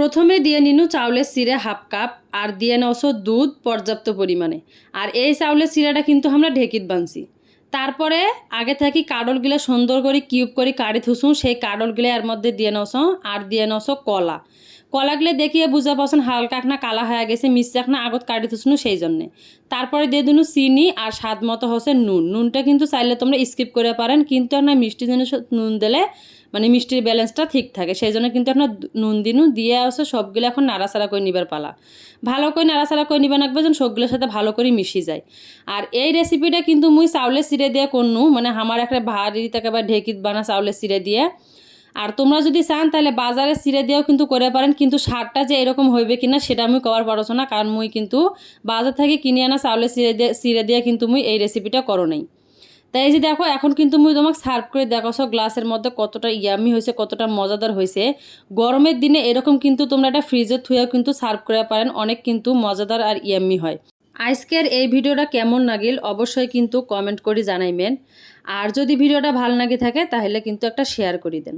প্রথমে দিয়ে নিনু চাউলের সিরে হাফ কাপ আর দিয়ে নশো দুধ পর্যাপ্ত পরিমাণে। আর এই চাউলের সিরাটা কিন্তু আমরা ঢেকিত বানছি। তারপরে আগে থাকি কাডলগুলো সুন্দর করে কিউব করে কাড়ি থুসুন, সেই কাডলগুলো এর মধ্যে দিয়ে নসো আর দিয়ে নসো কলা। কলাগুলো দেখিয়ে বুঝা পাচ্ছেন হালকা না কালা হয়ে গেছে, মিশাক না আগত কাটি থুসুন সেই জন্যে। তারপরে দিয়ে দিনু চিনি আর স্বাদ মতো হচ্ছে নুন। নুনটা কিন্তু চাইলে তোমরা স্কিপ করে পারেন, কিন্তু আপনার মিষ্টি জিনিস নুন দিলে মানে মিষ্টির ব্যালেন্সটা ঠিক থাকে, সেই জন্য কিন্তু আপনার নুন দিনু দিয়ে আসে। সবগুলো এখন নাড়াচাড়া করে নিবার পালা। ভালো করে নাড়াচাড়া করে নিবেন রাখবে যেন সবগুলোর সাথে ভালো করে মিশিয়ে যায়। আর এই রেসিপিটা কিন্তু মুই চাউলের সিরে দিয়ে করনু, মানে আমার একটা ভারী থেকে বা ঢেকিত বানা চাউলের সিরে দিয়ে। আর তোমরা যদি চান তাহলে বাজারে সিরে দিয়েও কিন্তু করে পারেন, কিন্তু স্বাদটা যে এরকম হইবে কিনা সেটা আমি কবার পারছো না, কারণ মুই কিন্তু বাজার থেকে কিনে আনা চাউলের সিরে দিয়ে কিন্তু মুই এই রেসিপিটা করো নাই। তাই এই যে দেখো এখন কিন্তু মুই তোমাকে সার্ভ করে দেখাছো গ্লাসের মধ্যে কতটা ইয়ামি হয়েছে, কতটা মজাদার হয়েছে। গরমের দিনে এরকম কিন্তু তোমরা এটা ফ্রিজে থুয়েও কিন্তু সার্ভ করে পারেন, অনেক কিন্তু মজাদার আর ইয়ামি হয়। আজকের এই ভিডিওটা কেমন লাগিল অবশ্যই কিন্তু কমেন্ট করে জানাইবেন। আর যদি ভিডিওটা ভালো লাগে থাকে তাহলে কিন্তু একটা শেয়ার করে দেন।